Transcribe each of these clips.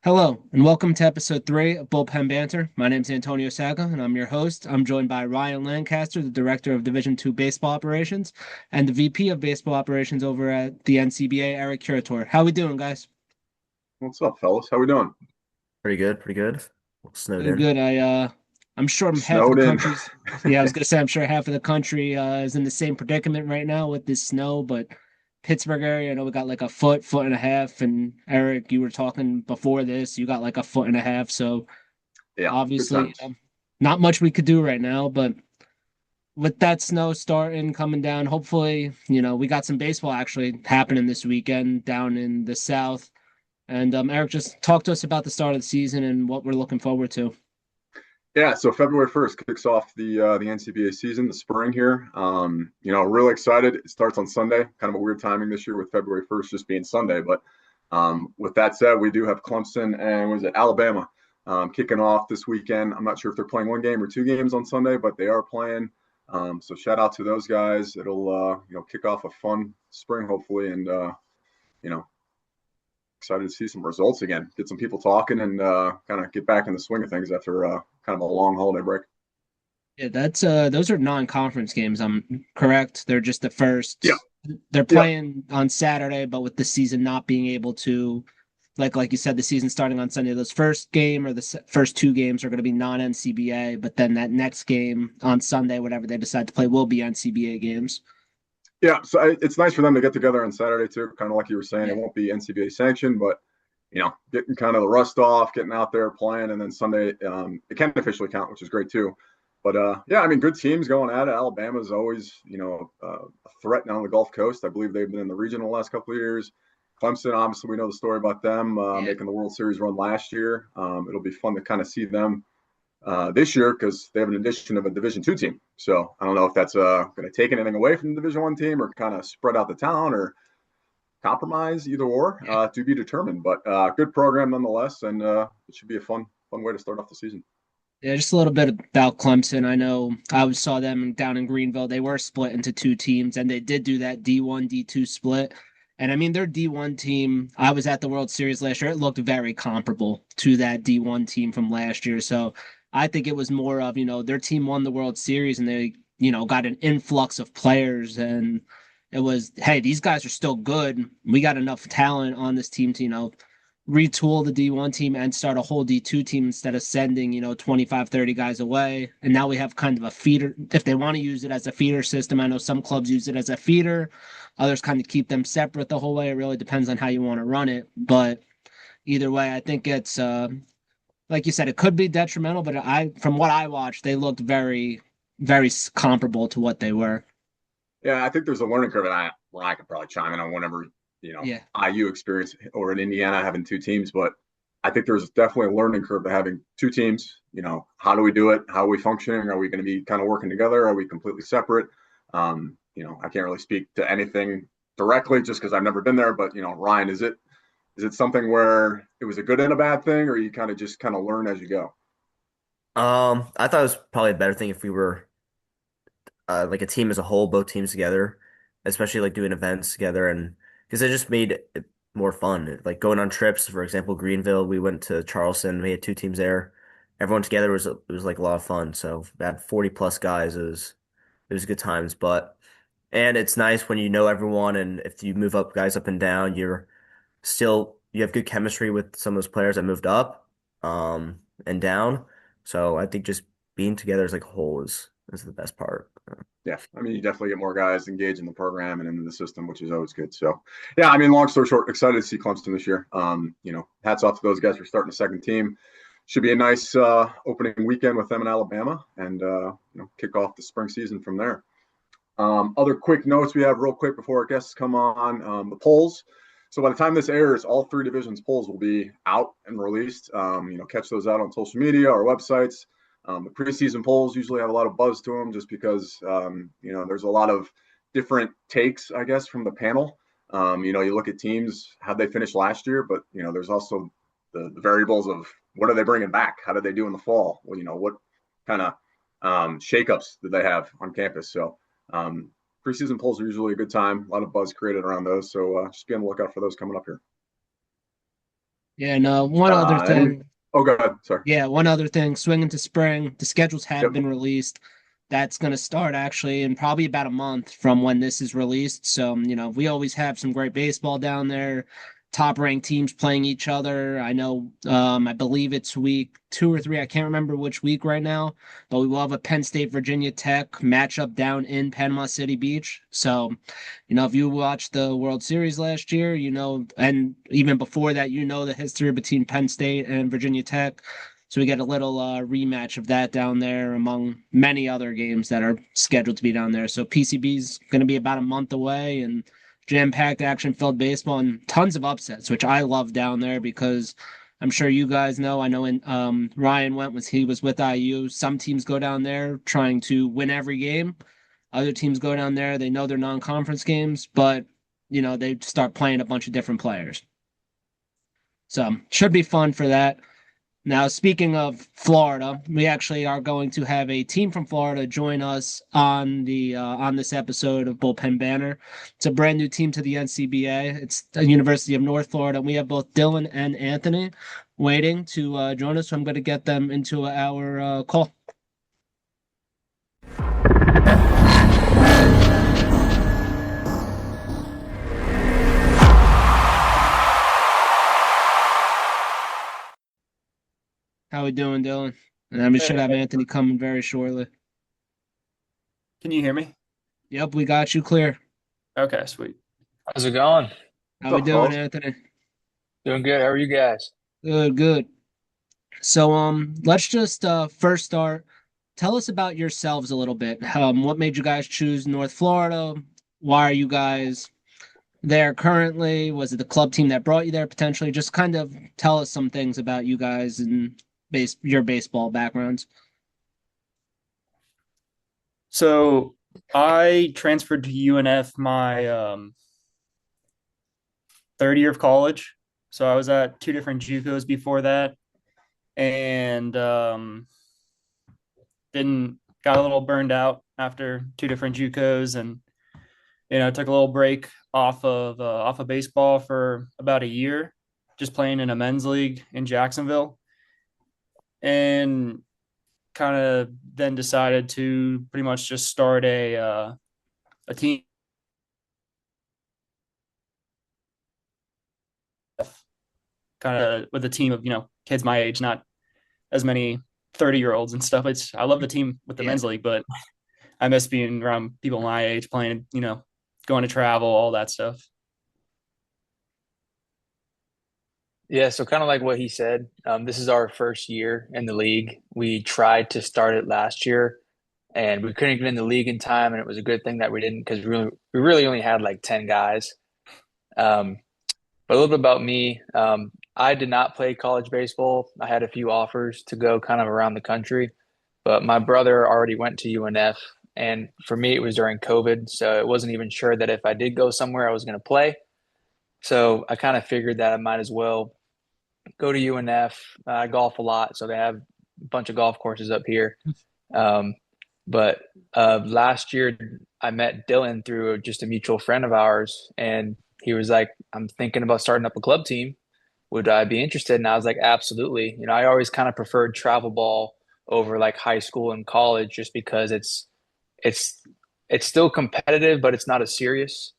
Hello, and welcome to episode 3 of Bullpen Banter. My name is Antonio Saga, and I'm your host. I'm joined by Ryan Lancaster, the Director of Division II Baseball Operations, and the VP of Baseball Operations over at the NCBA, Eric Curator. How we doing, guys? What's up, fellas? How we doing? Pretty good, pretty good. Snowed Doing in. good. I'm sure half of the Snowed in. country's. Yeah, I was gonna say I'm sure half of the country is in the same predicament right now with this snow, but Pittsburgh area, I know we got like a foot and a half, and Eric, you were talking before this, you got like a foot and a half, so. Yeah, good Obviously, times. not much we could do right now, but with that snow starting coming down, hopefully, we got some baseball actually happening this weekend down in the south. And Eric, just talk to us about the start of the season and what we're looking forward to. Yeah, so February 1st kicks off the NCBA season, the spring here. Really excited. It starts on Sunday. Kind of a weird timing this year with February 1st just being Sunday, but with that said, we do have Clemson and was it Alabama kicking off this weekend. I'm not sure if they're playing one game or two games on Sunday, but they are playing. So shout out to those guys. It'll kick off a fun spring hopefully, and you know excited to see some results again, get some people talking, and kind of get back in the swing of things after kind of a long holiday break. Yeah, that's those are non-conference games. I'm correct. They're just the Yeah, first. They're yeah, playing on Saturday, but with the season not being able to, like you said, the season starting on Sunday. Those first game or the first two games are going to be non-NCBA, but then that next game on Sunday, whatever they decide to play, will be NCBA games. yeah. So it's nice for them to get together on Saturday too. Kind of like you were saying, Yeah, it won't be NCBA sanctioned, but getting kind of the rust off, getting out there playing, and then Sunday it can officially count, which is great too. But yeah, I mean, good teams going at it. Alabama is always, a threat down the Gulf Coast. I believe they've been in the regional the last couple of years. Clemson, obviously, we know the story about them yeah, making the World Series run last year. It'll be fun to kind of see them this year because they have an addition of a Division II team. So I don't know if that's going to take anything away from the Division I team or kind of spread out the town or compromise, either or, yeah. to be determined. But good program nonetheless, and it should be a fun way to start off the season. Yeah, just a little bit about Clemson. I know I saw them down in Greenville. They were split into two teams, and they did do that D1, D2 split. And I mean, their D1 team, I was at the World Series last year. It looked very comparable to that D1 team from last year. So I think it was more of, their team won the World Series and they, got an influx of players. And it was, hey, these guys are still good. We got enough talent on this team to, retool the D1 team and start a whole D2 team instead of sending, 25, 30 guys away. And now we have kind of a feeder. If they want to use it as a feeder system, I know some clubs use it as a feeder. Others kind of keep them separate the whole way. It really depends on how you want to run it. But either way, I think it's, like you said, it could be detrimental, but from what I watched, they looked very, very comparable to what they were. Yeah, I think there's a learning curve, and I could probably chime in on whenever Yeah. IU experience or in Indiana having two teams, but I think there's definitely a learning curve to having two teams. How do we do it? How are we functioning? Are we going to be kind of working together? Are we completely separate? I can't really speak to anything directly just because I've never been there. But Ryan, is it something where it was a good and a bad thing, or you kind of learn as you go? I thought it was probably a better thing if we were like a team as a whole, both teams together, especially like doing events together, and because it just made it more fun. Like going on trips, for example, Greenville, we went to Charleston, we had two teams there. Everyone together was like a lot of fun. So we had 40 plus guys. It was good times, but and it's nice when you know everyone, and if you move up guys up and down, you have good chemistry with some of those players that moved up and down. So I think just being together as like a whole is the best part. Yeah, I mean, you definitely get more guys engaged in the program and in the system, which is always good. So, yeah, I mean, long story short, excited to see Clemson this year. Hats off to those guys for starting a second team. Should be a nice opening weekend with them in Alabama, and kick off the spring season from there. Other quick notes we have real quick before our guests come on: the polls. So by the time this airs, all three divisions polls will be out and released. Catch those out on social media or websites. The preseason polls usually have a lot of buzz to them just because, there's a lot of different takes, I guess, from the panel. You look at teams, how they finished last year, but, there's also the variables of what are they bringing back? How did they do in the fall? Well, what kind of shakeups did they have on campus? So preseason polls are usually a good time. A lot of buzz created around those. So just be on the lookout for those coming up here. Yeah, no, one other And thing. oh, go ahead. Sorry. Yeah, one other thing, swinging to spring, the schedules have Yep. been released. That's going to start actually in probably about a month from when this is released. So, we always have some great baseball down there, top ranked teams playing each other. I know, I believe it's week 2 or 3. I can't remember which week right now, but we will have a Penn State Virginia Tech matchup down in Panama City Beach. So, if you watched the World Series last year, and even before that, the history between Penn State and Virginia Tech. So we get a little rematch of that down there among many other games that are scheduled to be down there. So PCB's going to be about a month away and jam-packed action-filled baseball and tons of upsets, which I love down there because I'm sure you guys know. I know when Ryan he was with IU. Some teams go down there trying to win every game. Other teams go down there, they know they're non-conference games, but they start playing a bunch of different players. So should be fun for that. Now, speaking of Florida, we actually are going to have a team from Florida join us on this episode of Bullpen Banner. It's a brand new team to the NCBA. It's the University of North Florida. We have both Dylan and Anthony waiting to join us. So I'm going to get them into our call. How we doing, Dylan? And then we should have Hey, Anthony coming very shortly. can you hear me? Yep, we got you clear. Okay, sweet. How's it going? How we What's up, doing, fellas? Anthony? Doing good. How are you guys? Good, good. So let's just first start. Tell us about yourselves a little bit. What made you guys choose North Florida? Why are you guys there currently? Was it the club team that brought you there potentially? Just kind of tell us some things about you guys and your baseball backgrounds. So I transferred to UNF my third year of college. So I was at two different JUCOs before that, and didn't got a little burned out after two different JUCOs, and took a little break off of baseball for about a year, just playing in a men's league in Jacksonville, and kind of then decided to pretty much just start a team kind of with a team of kids my age, not as many 30-year-olds and stuff. I love the team with the Yeah. men's league, but I miss being around people my age playing, going to travel, all that stuff. Yeah, so kind of like what he said, this is our first year in the league. We tried to start it last year, and we couldn't get in the league in time, and it was a good thing that we didn't because we really only had like 10 guys. Um, but a little bit about me, I did not play college baseball. I had a few offers to go kind of around the country, but my brother already went to UNF, and for me, it was during COVID, so it wasn't even sure that if I did go somewhere, I was going to play. So I kind of figured that I might as well go to UNF. I golf a lot, so they have a bunch of golf courses up here. Um, but last year, I met Dylan through just a mutual friend of ours, and he was like, "I'm thinking about starting up a club team. Would I be interested?" And I was like, "Absolutely." I always kind of preferred travel ball over like high school and college, just because it's it's still competitive, but it's not as serious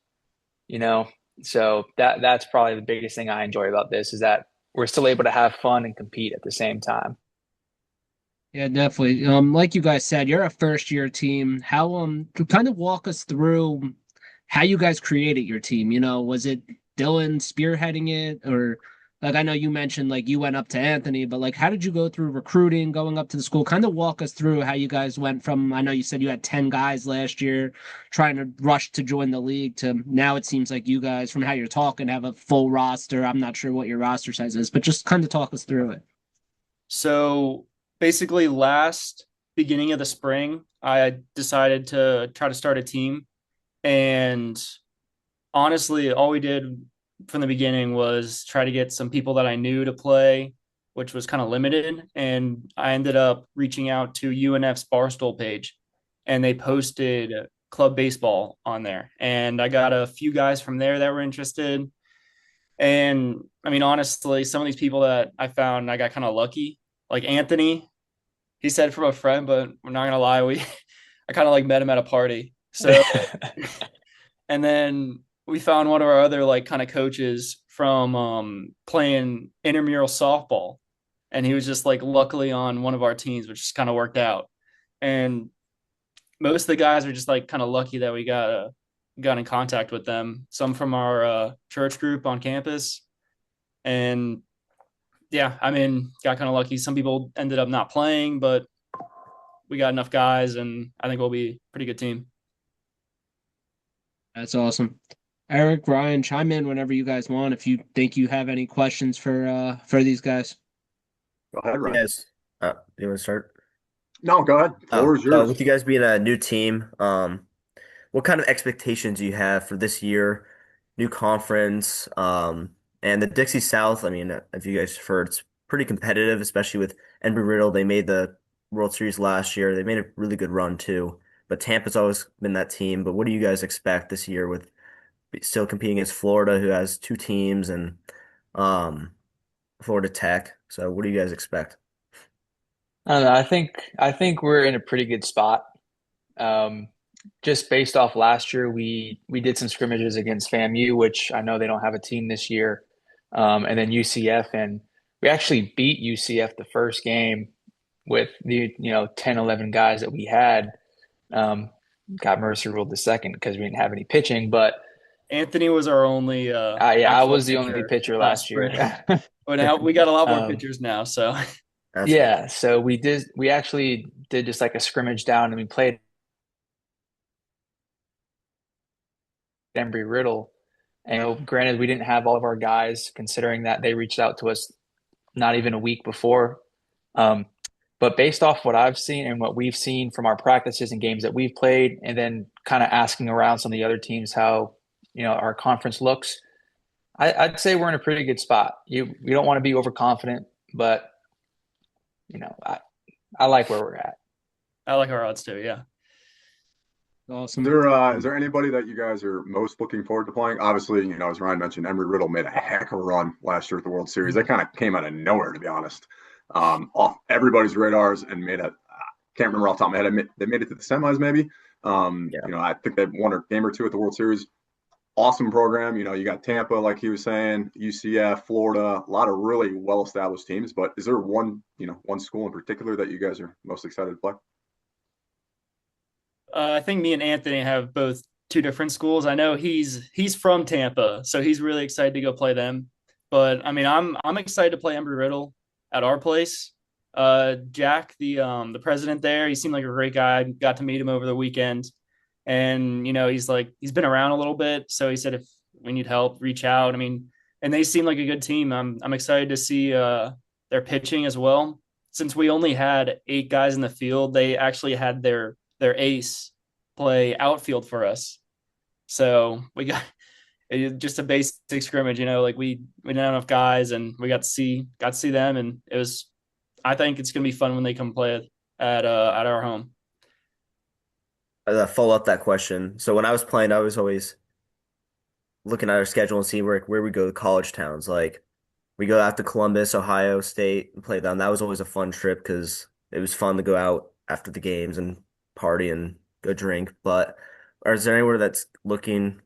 you know. So that's probably the biggest thing I enjoy about this is that we're still able to have fun and compete at the same time. Yeah, definitely. Like you guys said, you're a first year team. How to kind of walk us through how you guys created your team? Was it Dylan spearheading it, or like I know you mentioned like you went up to Anthony, but like how did you go through recruiting, going up to the school? Kind of walk us through how you guys went from, I know you said you had 10 guys last year trying to rush to join the league to now it seems like you guys, from how you're talking, have a full roster. I'm not sure what your roster size is, but just kind of talk us through it. So basically, last beginning of the spring, I decided to try to start a team. And honestly, all we did from the beginning was try to get some people that I knew to play, which was kind of limited. And I ended up reaching out to UNF's Barstool page, and they posted club baseball on there. And I got a few guys from there that were interested. And I mean, honestly, some of these people that I found, I got kind of lucky. Like Anthony, he said from a friend, but I'm not gonna lie, I kind of like met him at a party. So, and then we found one of our other like kind of coaches from playing intramural softball, and he was just like luckily on one of our teams, which just kind of worked out. And most of the guys are just like kind of lucky that we got in contact with them. Some from our church group on campus, and yeah, I mean, got kind of lucky. Some people ended up not playing, but we got enough guys, and I think we'll be a pretty good team. That's awesome. Eric, Ryan, chime in whenever you guys want if you think you have any questions for these guys. Go ahead, Ryan. Yes. You want to start? No, go ahead. Floor is yours. With you guys being a new team, what kind of expectations do you have for this year? New conference, and the Dixie South. I mean, if you guys have heard, it's pretty competitive, especially with Embry-Riddle. They made the World Series last year. They made a really good run too. But Tampa's always been that team. But what do you guys expect this year with still competing against Florida, who has two teams, and um, Florida Tech? So what do you guys expect? I don't know. I think we're in a pretty good spot. Um, just based off last year, we did some scrimmages against FAMU, which I know they don't have a team this year, and then UCF, and we actually beat UCF the first game with the 10, 11 guys that we had. Um, got Mercer ruled the second because we didn't have any pitching, but Anthony was our only yeah, I actual was the only pitcher last last year. spring. But now we got a lot more Um, pitchers now, so That's yeah, so we actually did just like a scrimmage down and we played Embry-Riddle. And granted, we didn't have all of our guys, considering that they reached out to us not even a week before. Um, but based off what I've seen and what we've seen from our practices and games that we've played, and then kind of asking around some of the other teams how our conference looks, I'd say we're in a pretty good spot. You don't want to be overconfident, but I like where we're at. I like our odds too. Yeah. Awesome. Is there anybody that you guys are most looking forward to playing? Obviously, as Ryan mentioned, Embry-Riddle made a heck of a run last year at the World Series. They kind of came out of nowhere, to be honest, off everybody's radars and made a. Can't remember off the top of my head. They made it to the semis, maybe. Yeah. I think they won a game or two at the World Series. Awesome program. You got Tampa, like he was saying, UCF, Florida, a lot of really well-established teams. But is there one school in particular that you guys are most excited to play? I think me and Anthony have both two different schools. I know he's from Tampa, so he's really excited to go play them. But I mean, I'm excited to play Embry Riddle at our place. Jack, the president there, he seemed like a great guy. I got to meet him over the weekend, and he's been around a little bit. So he said if we need help, reach out. I mean, and they seem like a good team. I'm excited to see their pitching as well. Since we only had 8 guys in the field, they actually had their ace play outfield for us. So we got just a basic scrimmage, like we didn't have enough guys and we got to see them, and I think it's gonna be fun when they come play at our home. Follow up that question. So when I was playing, I was always looking at our schedule and seeing where we go to college towns. Like we go out to Columbus, Ohio State, and play them. That was always a fun trip because it was fun to go out after the games and party and go drink. But is there anywhere that's looking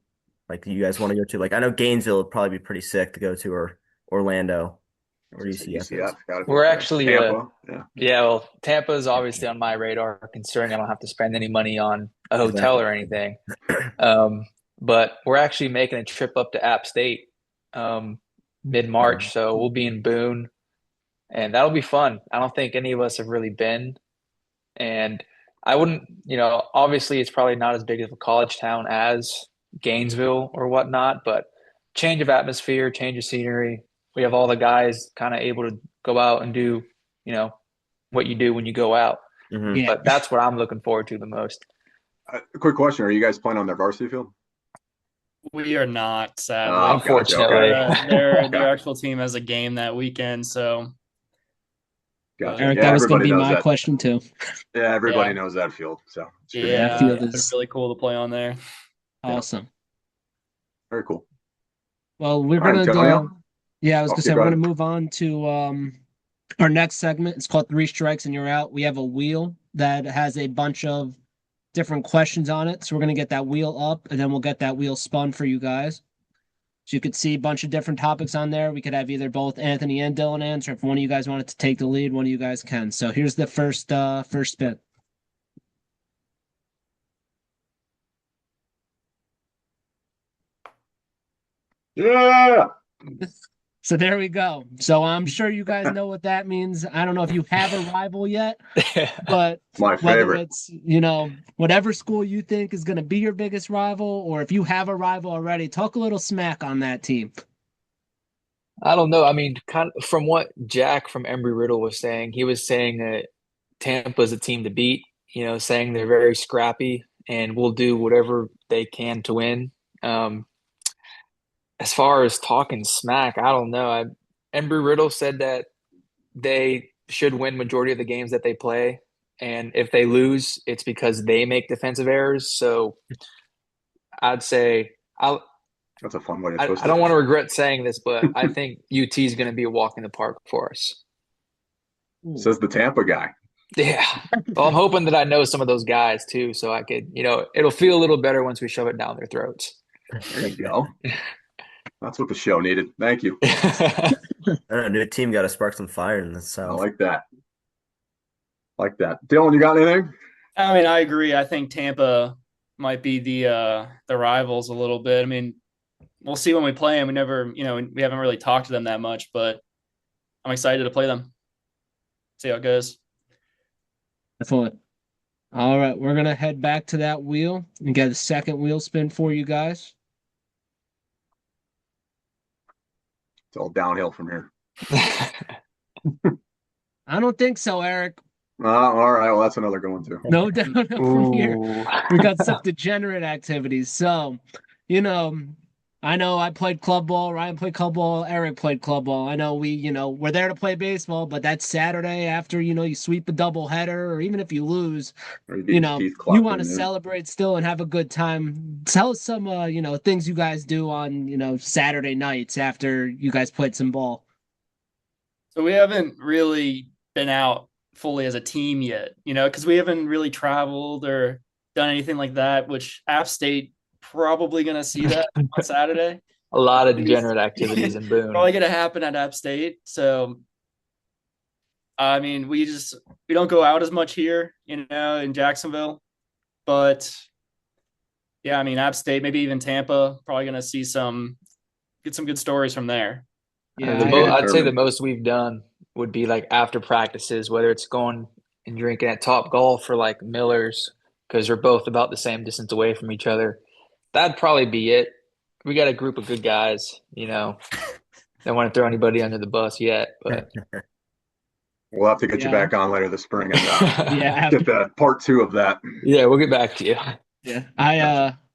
like you guys want to go to? Like I know Gainesville would probably be pretty sick to go to, or Orlando, or UCF is. We're actually Tampa. yeah, well, Tampa is obviously on my radar, considering I don't have to spend any money on a hotel or anything. But we're actually making a trip up to App State mid-March, so we'll be in Boone, and that'll be fun. I don't think any of us have really been, and I wouldn't, obviously it's probably not as big of a college town as Gainesville or whatnot, but change of atmosphere, change of scenery. We have all the guys kind of able to go out and do, what you do when you go out. Mm-hmm. Yeah. But that's what I'm looking forward to the most. A quick question: are you guys playing on their varsity field? We are not, sadly. Oh, Unfortunately. Their actual team has a game that weekend, so Gotcha. Eric, Yeah, that was going to be everybody knows my that. question too. Yeah, everybody Yeah. knows that field. So it's good. yeah, That field it's is really cool to play on there. awesome. Very cool. Well, we're All right, gonna Antonio. go. Yeah, I was gonna Okay, say go we're gonna ahead. move on to our next segment. It's called Three Strikes and You're Out. We have a wheel that has a bunch of different questions on it. So we're gonna get that wheel up, and then we'll get that wheel spun for you guys. So you could see a bunch of different topics on there. We could have either both Anthony and Dylan answer. If one of you guys wanted to take the lead, one of you guys can. So here's the first spin. Yeah. So there we go. So I'm sure you guys know what that means. I don't know if you have a rival yet, but My whether favorite. it's, whatever school you think is going to be your biggest rival, or if you have a rival already, talk a little smack on that team. I don't know. I mean, kind of from what Jack from Embry Riddle was saying, he was saying that Tampa's a team to beat, saying they're very scrappy and will do whatever they can to win. As far as talking smack, I don't know. Embry Riddle said that they should win majority of the games that they play, and if they lose, it's because they make defensive errors. So I'd say That's a fun way to I twist don't it. want to regret saying this, but I think UT is going to be a walk in the park for us. Says the Tampa guy. Yeah. Well, I'm hoping that I know some of those guys too, so I could, it'll feel a little better once we shove it down their throats. There you go. That's what the show needed. Thank you. I don't know, new team got to spark some fire in the I South. like that. Like that. Dylan, you got anything? I mean, I agree. I think Tampa might be the rivals a little bit. I mean, we'll see when we play them. We never, we haven't really talked to them that much, but I'm excited to play them. See how it goes. Definitely. All right, we're gonna head back to that wheel and get a second wheel spin for you guys. It's all downhill from here. I don't think so, Eric. All right. Well, that's another good one too. No downhill from here. Ooh. We got some degenerate activities. So, I know I played club ball, Ryan played club ball, Eric played club ball. I know we're there to play baseball, but that's Saturday after, you sweep a double header, or even if you lose, Or you get your teeth you clapped want to in, yeah. celebrate still and have a good time. Tell us some, things you guys do on, Saturday nights after you guys played some ball. So we haven't really been out fully as a team yet, because we haven't really traveled or done anything like that, which App State probably going to see that on Saturday. A lot of degenerate activities in Boone. Probably going to happen at App State. So, I mean, we don't go out as much here, in Jacksonville. But, yeah, I mean, App State, maybe even Tampa, probably going to get some good stories from there. Yeah, I'd say the most we've done would be like after practices, whether it's going and drinking at Top Golf or like Miller's, because they're both about the same distance away from each other. That'd probably be it. We got a group of good guys, don't want to throw anybody under the bus yet, but We'll have to get you back on later this spring and get the part 2 of that. Yeah, we'll get back to you. Yeah,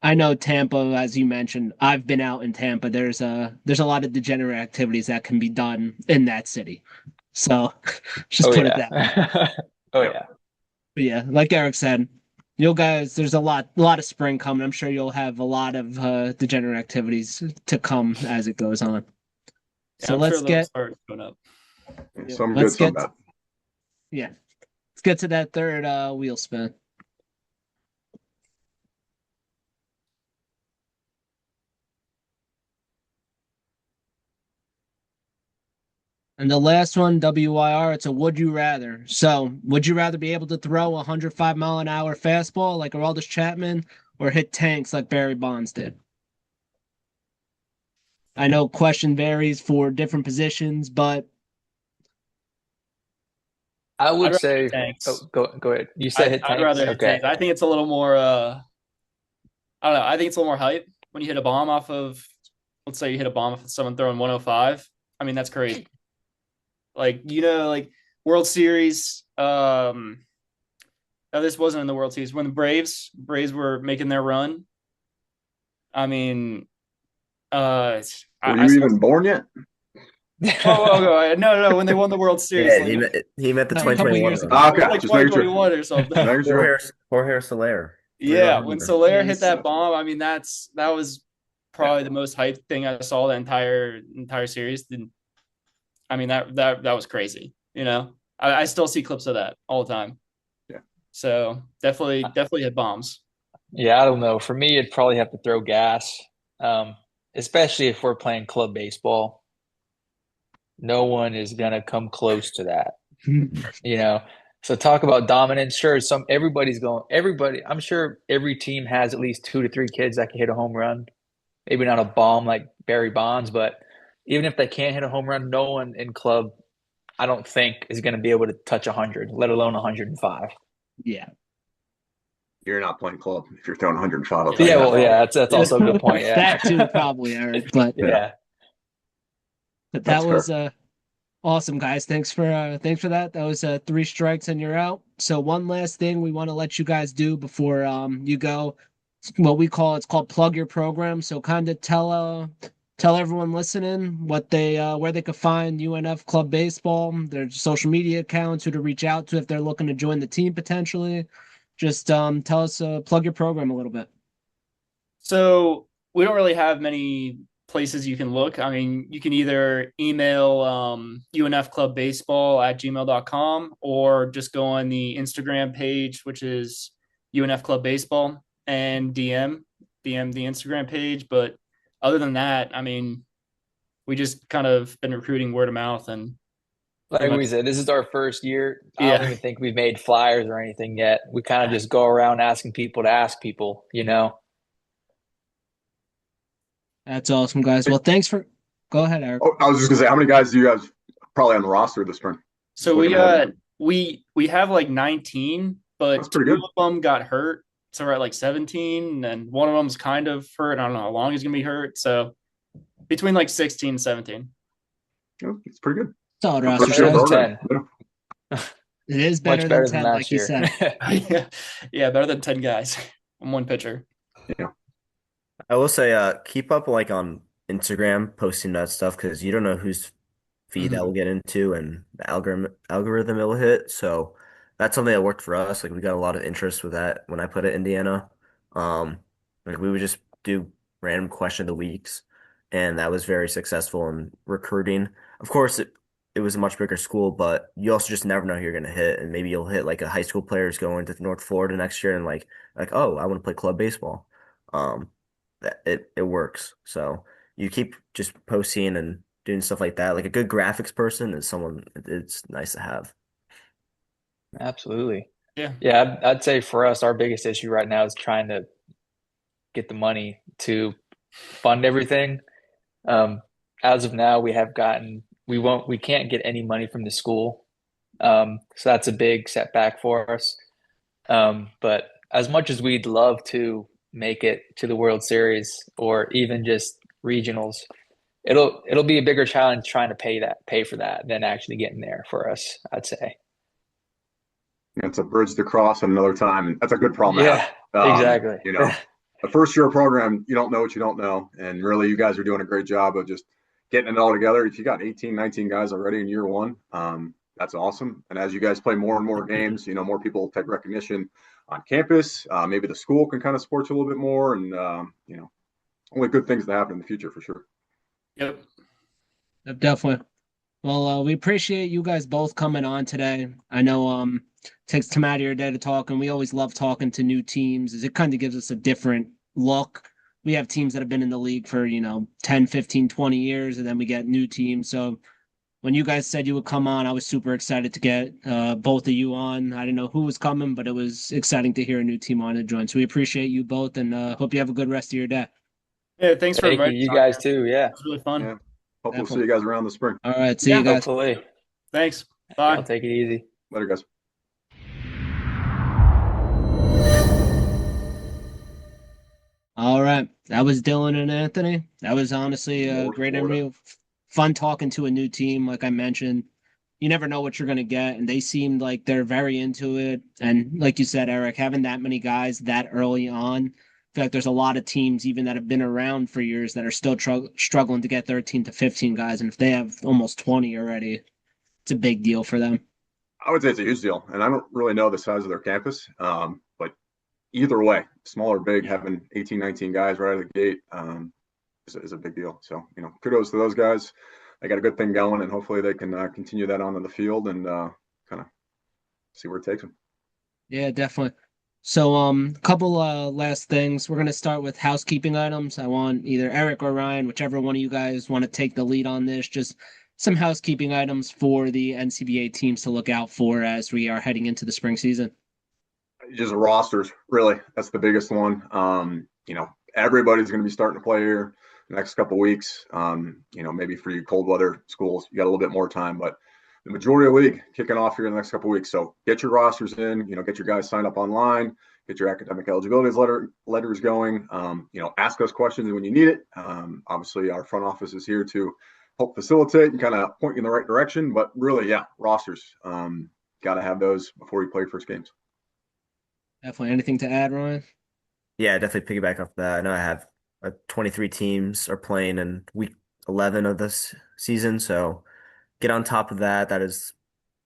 I know Tampa, as you mentioned. I've been out in Tampa. There's a lot of degenerate activities that can be done in that city. So just put it that way. Oh yeah. But yeah, like Eric said, you guys, there's a lot of spring coming. I'm sure you'll have a lot of degenerate activities to come as it goes on. Yeah, so I'm let's sure get start going up. Some good, some bad. Yeah, let's get to that third wheel spin. And the last one, WIR, it's a would you rather. So, would you rather be able to throw a 105-mile-an-hour fastball like Aroldis Chapman, or hit tanks like Barry Bonds did? I know question varies for different positions, but I would I'd say tanks. go ahead. You said hit tanks? I'd rather hit tanks. I think it's a little more I don't know. I think it's a little more hype when you hit a bomb off of, let's say you hit a bomb off of someone throwing 105. I mean, that's crazy. Like, like World Series. No, this wasn't in the World Series. When the Braves were making their run. I mean, were you even born yet? No, when they won the World Series. Yeah, he meant the 2021. Okay, like just making 2021 or something. Jorge Soler. Yeah, when Soler hit that bomb, I mean that was probably the most hyped thing I saw the entire series. I mean, that was crazy. I still see clips of that all the time. Yeah. So definitely hit bombs. Yeah, I don't know. For me, it'd probably have to throw gas, especially if we're playing club baseball. No one is gonna come close to that, you know. So talk about dominance. Sure, everybody. I'm sure every team has at least 2 to 3 kids that can hit a home run. Maybe not a bomb like Barry Bonds, but even if they can't hit a home run, no one in club, I don't think, is going to be able to touch 100, let alone 105. Yeah. You're not playing club if you're throwing 105. Yeah, well, yeah, that's also a good point. Yeah, That too, probably, Eric. But yeah. that That's was fair. awesome, guys. Thanks for that. That was 3 strikes and you're out. So one last thing we want to let you guys do before you go. It's called plug your program. So kind of tell everyone listening what they where they could find UNF Club Baseball, their social media accounts, who to reach out to if they're looking to join the team potentially. Just tell us plug your program a little bit. So we don't really have many places you can look. I mean, you can either email unfclubbaseball@gmail.com or just go on the Instagram page, which is UNF Club Baseball, and DM the Instagram page. But other than that, I mean, we just kind of been recruiting word of mouth and Like we said, this is our first year. I don't yeah. even think we've made flyers or anything yet. We kind of just go around asking people to ask people, you know? That's awesome, guys. Well, thanks for. Go ahead, Eric. Oh, I was just gonna say, how many guys do you guys probably on the roster this spring? So we got we have like 19, but That's pretty 2 good. of them got hurt. So we're at like 17, and one of them's kind of hurt. I don't know how long he's gonna be hurt. So between like 16 and 17. Yeah, it's pretty good. Solid For roster first year Better than size. program. 10. It is Much better than better than 10, last like you year. said. Yeah, better than 10 guys on one pitcher. Yeah. I will say, keep up like on Instagram posting that stuff because you don't know whose feed that will get into and the algorithm it will hit. So that's something that worked for us. Like we got a lot of interest with that when I put it Indiana. Um, like we would just do random question of the weeks, and that was very successful in recruiting. Of course, it was a much bigger school, but you also just never know who you're gonna hit, and maybe you'll hit like a high school player who's going to North Florida next year, and like oh, I want to play club baseball. Um, that it works. So you keep just posting and doing stuff like that. Like a good graphics person is someone it's nice to have. Absolutely. Yeah. Yeah, I'd say for us, our biggest issue right now is trying to get the money to fund everything. Um, as of now, we can't get any money from the school. So that's a big setback for us. But as much as we'd love to make it to the World Series or even just regionals, it'll be a bigger challenge trying to pay for that than actually getting there for us, I'd say. It's a bridge to cross at another time. And that's a good problem to Yeah, have. exactly. The first year program, you don't know what you don't know. And really, you guys are doing a great job of just getting it all together. If you got 18, 19 guys already in year one, that's awesome. And as you guys play more and more games, more people take recognition on campus. Maybe the school can kind of support you a little bit more. And, only good things to happen in the future for sure. Yep. Definitely. Well, we appreciate you guys both coming on today. I know it takes time out of your day to talk, and we always love talking to new teams as it kind of gives us a different look. We have teams that have been in the league for, 10, 15, 20 years, and then we get new teams. So when you guys said you would come on, I was super excited to get both of you on. I didn't know who was coming, but it was exciting to hear a new team on to join. So we appreciate you both, and hope you have a good rest of your day. Yeah, thanks for Thank you. inviting You us on, guys man. too. Yeah. It was really fun. Yeah. Hope we'll see you guys around the spring. All right. See Yeah. you guys. Hopefully. Thanks. I'll Bye. take it easy. Later, guys. All right. That was Dylan and Anthony. That was honestly a North great Florida. interview. Fun talking to a new team. Like I mentioned, you never know what you're going to get. And they seemed like they're very into it. And like you said, Eric, having that many guys that early on, I feel like there's a lot of teams, even that have been around for years, that are still struggling to get 13 to 15 guys. And if they have almost 20 already, it's a big deal for them. I would say it's a huge deal. And I don't really know the size of their campus. But either way, small or big, having 18, 19 guys right out of the gate, is a big deal. So, kudos to those guys. They got a good thing going, and hopefully they can continue that onto the field and kind of see where it takes them. Yeah, definitely. So, couple last things. We're gonna start with housekeeping items. I want either Eric or Ryan, whichever one of you guys want to take the lead on this. Just some housekeeping items for the NCBA teams to look out for as we are heading into the spring season. Just rosters, really. That's the biggest one. Everybody's going to be starting to play here the next couple of weeks. Maybe for you cold weather schools, you got a little bit more time, but the majority of the league kicking off here in the next couple of weeks. So get your rosters in, get your guys signed up online, get your academic eligibility letters going. Ask us questions when you need it. Obviously, our front office is here to help facilitate and kind of point you in the right direction. But really, yeah, rosters. Got to have those before you play your first games. Definitely. Anything to add, Ryan? Yeah, definitely piggyback off that. I know I have 23 teams are playing in week 11 of this season, so get on top of that. That is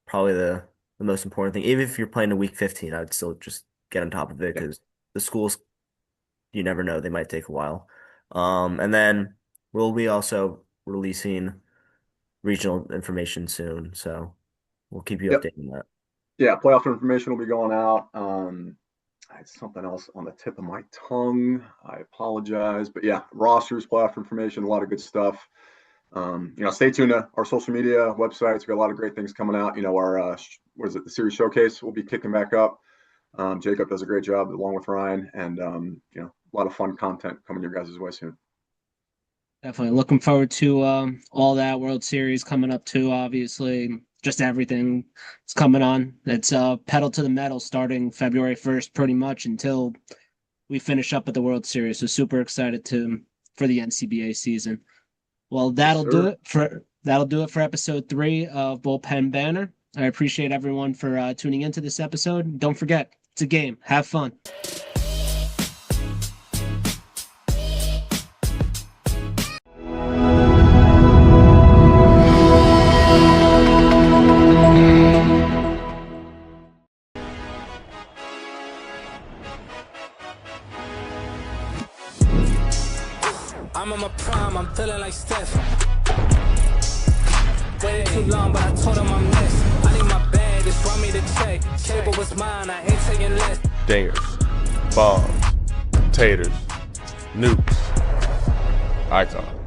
probably the most important thing. Even if you're playing in week 15, I'd still just get on top of it because the schools, you never know, they might take a while. And then we'll be also releasing regional information soon, so we'll keep you updated on that. Yeah, playoff information will be going out. I had something else on the tip of my tongue. I apologize, but yeah, rosters, playoff information, a lot of good stuff. Stay tuned to our social media websites. We've got a lot of great things coming out. Our the series showcase will be kicking back up. Jacob does a great job along with Ryan, and a lot of fun content coming your guys' way soon. Definitely looking forward to all that World Series coming up too. Obviously, just everything is coming on. It's pedal to the metal starting February 1st, pretty much until we finish up at the World Series. So super excited for the NCBA season. Well, that'll do it for episode 3 of Bullpen Banter. I appreciate everyone for tuning into this episode. Don't forget, it's a game. Have fun. I'm on my prime, I'm feeling like Steph. Waited too long, but I told him I'm next. I need my bag, just brought me the check. Cable was mine, I ain't taking less. Dingers, bombs, taters, nukes, icon.